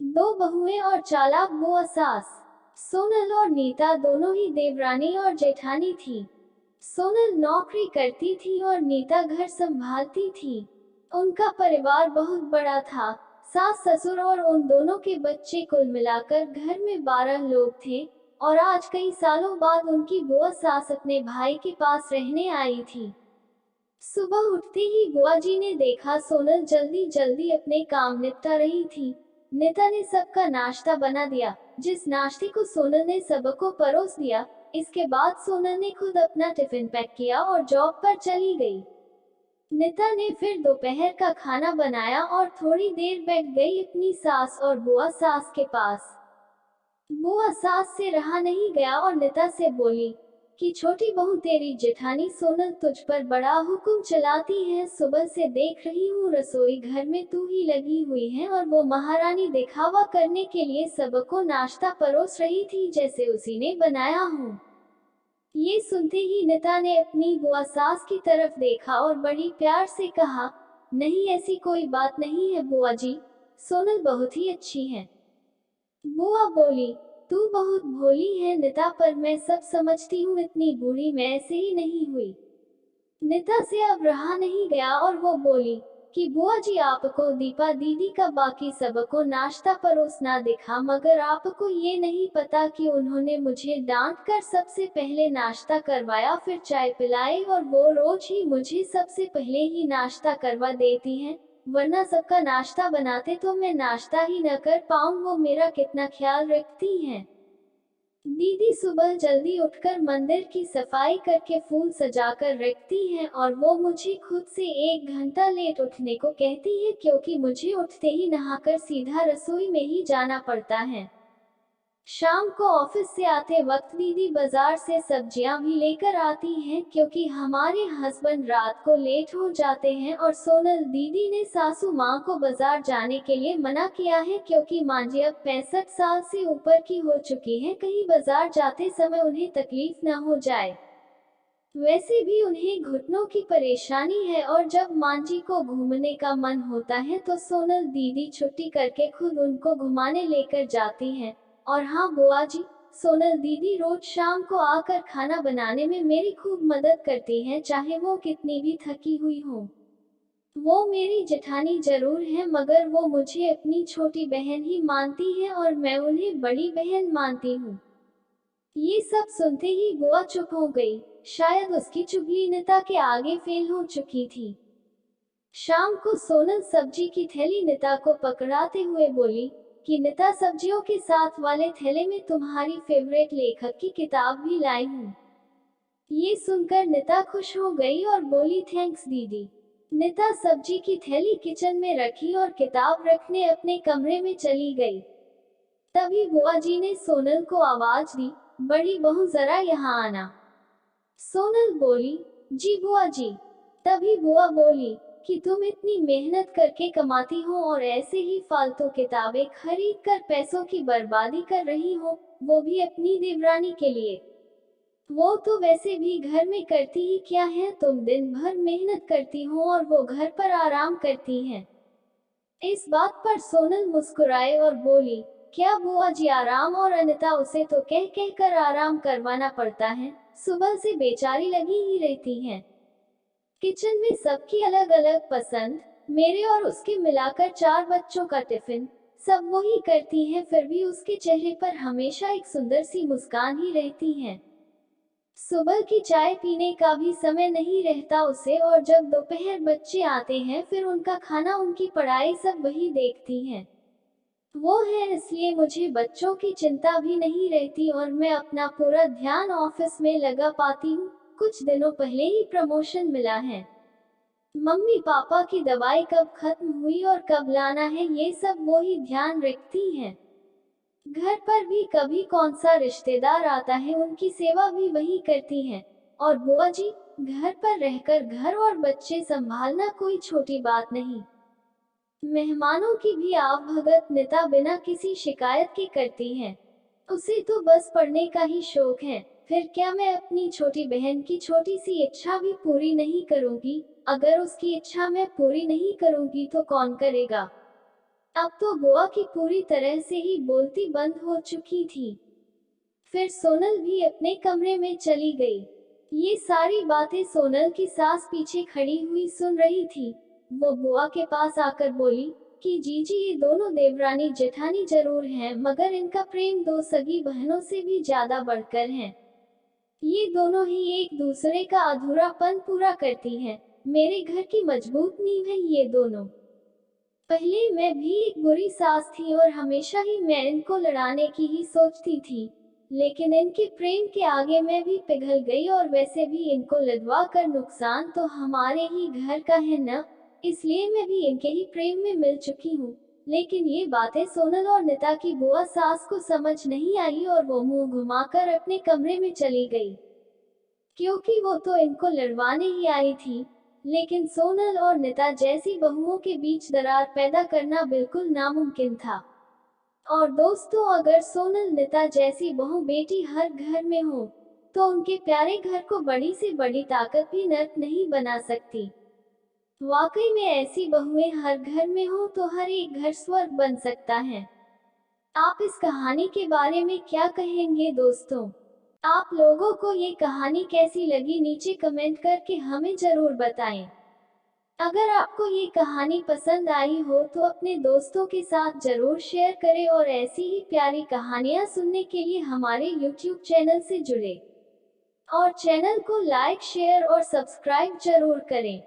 दो बहुएं और चालाक बुआ सास। सोनल और नीता दोनों ही देवरानी और जेठानी थी। सोनल नौकरी करती थी और नीता घर संभालती थी। उनका परिवार बहुत बड़ा था। सास ससुर और उन दोनों के बच्चे कुल मिलाकर घर में 12 लोग थे। और आज कई सालों बाद उनकी बुआ सास अपने भाई के पास रहने आई थी। सुबह उठते ही बुआ जी ने देखा सोनल जल्दी जल्दी अपने काम निपटा रही थी। नीता ने सबका नाश्ता बना दिया। जिस नाश्ते को सोनल ने सबको परोस दिया, इसके बाद सोनल ने खुद अपना टिफिन पैक किया और जॉब पर चली गई। नीता ने फिर दोपहर का खाना बनाया और थोड़ी देर बैठ गई अपनी सास और बुआ सास के पास। बुआ सास से रहा नहीं गया और नीता से बोली कि छोटी बहू, तेरी जेठानी सोनल तुझ पर बड़ा हुक्म चलाती है। सुबह से देख रही हूँ रसोई घर में तू ही लगी हुई है और वो महारानी दिखावा करने के लिए सबको नाश्ता परोस रही थी जैसे उसी ने बनाया हो। ये सुनते ही नीता ने अपनी बुआ सास की तरफ देखा और बड़ी प्यार से कहा, नहीं, ऐसी कोई बात नहीं है बुआ जी, सोनल बहुत ही अच्छी है। बुआ बोली, तू बहुत भोली है नीता, पर मैं सब समझती हूँ, इतनी बूढ़ी मैं ऐसे ही नहीं हुई। नीता से अब रहा नहीं गया और वो बोली कि बुआ जी, आपको दीपा दीदी का बाकी सबको नाश्ता परोसना दिखा, मगर आपको ये नहीं पता कि उन्होंने मुझे डांट कर सबसे पहले नाश्ता करवाया, फिर चाय पिलाई, और वो रोज ही मुझे सबसे पहले ही नाश्ता करवा देती हैं। वरना सबका नाश्ता बनाते तो मैं नाश्ता ही न कर पाऊँ। वो मेरा कितना ख्याल रखती हैं। दीदी सुबह जल्दी उठकर मंदिर की सफाई करके फूल सजाकर रखती हैं और वो मुझे खुद से 1 घंटा लेट उठने को कहती है, क्योंकि मुझे उठते ही नहाकर सीधा रसोई में ही जाना पड़ता है। शाम को ऑफिस से आते वक्त दीदी बाजार से सब्जियां भी लेकर आती हैं, क्योंकि हमारे हस्बैंड रात को लेट हो जाते हैं। और सोनल दीदी ने सासू माँ को बाजार जाने के लिए मना किया है, क्योंकि माँ जी अब 65 साल से ऊपर की हो चुकी हैं, कहीं बाजार जाते समय उन्हें तकलीफ न हो जाए। वैसे भी उन्हें घुटनों की परेशानी है और जब माँ जी को घूमने का मन होता है तो सोनल दीदी छुट्टी करके खुद उनको घुमाने लेकर जाती हैं। और हाँ बुआ जी, सोनल दीदी रोज शाम को आकर खाना बनाने में मेरी खूब मदद करती हैं, चाहे वो कितनी भी थकी हुई हो। वो मेरी जेठानी जरूर है, मगर वो मुझे अपनी छोटी बहन ही मानती है और मैं उन्हें बड़ी बहन मानती हूँ। ये सब सुनते ही बुआ चुप हो गई। शायद उसकी चुगली नीता के आगे फेल हो चुकी थी। शाम को सोनल सब्जी की थैली नीता को पकड़ाते हुए बोली कि नीता, सब्जियों के साथ वाले थैले में तुम्हारी फेवरेट लेखक की किताब भी लाई हूँ। ये सुनकर नीता खुश हो गई और बोली, थैंक्स दीदी। नीता सब्जी की थैली किचन में रखी और किताब रखने अपने कमरे में चली गई। तभी बुआ जी ने सोनल को आवाज दी, बड़ी बहू जरा यहाँ आना। सोनल बोली, जी बुआ जी। तभी बुआ बोली कि तुम इतनी मेहनत करके कमाती हो और ऐसे ही फालतू किताबें खरीद कर पैसों की बर्बादी कर रही हो, वो भी अपनी देवरानी के लिए। वो तो वैसे भी घर में करती ही क्या है, तुम दिन भर मेहनत करती हो और वो घर पर आराम करती हैं। इस बात पर सोनल मुस्कुराए और बोली, क्या बुआ जी आराम, और अनिता उसे तो कह कह कर आराम करवाना पड़ता है, सुबह से बेचारी लगी ही रहती हैं। किचन में सबकी अलग अलग पसंद, मेरे और उसके मिलाकर 4 बच्चों का टिफिन, सब वही करती हैं, फिर भी उसके चेहरे पर हमेशा एक सुंदर सी मुस्कान ही रहती है। सुबह की चाय पीने का भी समय नहीं रहता उसे, और जब दोपहर बच्चे आते हैं फिर उनका खाना, उनकी पढ़ाई सब वही देखती हैं। वो है, इसलिए मुझे बच्चों की चिंता भी नहीं रहती और मैं अपना पूरा ध्यान ऑफिस में लगा पाती हूँ। कुछ दिनों पहले ही प्रमोशन मिला है। मम्मी पापा की दवाई कब खत्म हुई और कब लाना है, ये सब वो ही ध्यान रखती हैं। घर पर भी कभी कौन सा रिश्तेदार आता है, उनकी सेवा भी वही करती हैं। और बुआ जी, घर पर रहकर घर और बच्चे संभालना कोई छोटी बात नहीं। मेहमानों की भी आवभगत नीता बिना किसी शिकायत के करती है। उसे तो बस पढ़ने का ही शौक है। फिर क्या मैं अपनी छोटी बहन की छोटी सी इच्छा भी पूरी नहीं करूंगी? अगर उसकी इच्छा मैं पूरी नहीं करूंगी तो कौन करेगा? अब तो बुआ की पूरी तरह से ही बोलती बंद हो चुकी थी। फिर सोनल भी अपने कमरे में चली गई। ये सारी बातें सोनल की सास पीछे खड़ी हुई सुन रही थी। वो बुआ के पास आकर बोली कि जीजी, ये दोनों देवरानी जेठानी जरूर हैं, मगर इनका प्रेम दो सगी बहनों से भी ज्यादा बढ़कर है। ये दोनों ही एक दूसरे का अधूरापन पूरा करती हैं। मेरे घर की मजबूत नींव है ये दोनों। पहले मैं भी एक बुरी सास थी और हमेशा ही मैं इनको लड़ाने की ही सोचती थी, लेकिन इनके प्रेम के आगे मैं भी पिघल गई, और वैसे भी इनको लड़वा कर नुकसान तो हमारे ही घर का है न, इसलिए मैं भी इनके ही प्रेम में मिल चुकी हूँ। लेकिन ये बातें सोनल और नीता की बुआ सास को समझ नहीं आई और वो मुंह घुमाकर अपने कमरे में चली गई, क्योंकि वो तो इनको लड़वाने ही आई थी। लेकिन सोनल और नीता जैसी बहुओं के बीच दरार पैदा करना बिल्कुल नामुमकिन था। और दोस्तों, अगर सोनल नीता जैसी बहू बेटी हर घर में हो, तो उनके प्यारे घर को बड़ी से बड़ी ताकत भी नर्क नहीं बना सकती। वाकई में ऐसी बहुएं हर घर में हो तो हर एक घर स्वर्ग बन सकता है। आप इस कहानी के बारे में क्या कहेंगे दोस्तों? आप लोगों को ये कहानी कैसी लगी नीचे कमेंट करके हमें जरूर बताएं। अगर आपको ये कहानी पसंद आई हो तो अपने दोस्तों के साथ जरूर शेयर करें, और ऐसी ही प्यारी कहानियाँ सुनने के लिए हमारे YouTube चैनल से जुड़े और चैनल को लाइक, शेयर और सब्सक्राइब जरूर करें।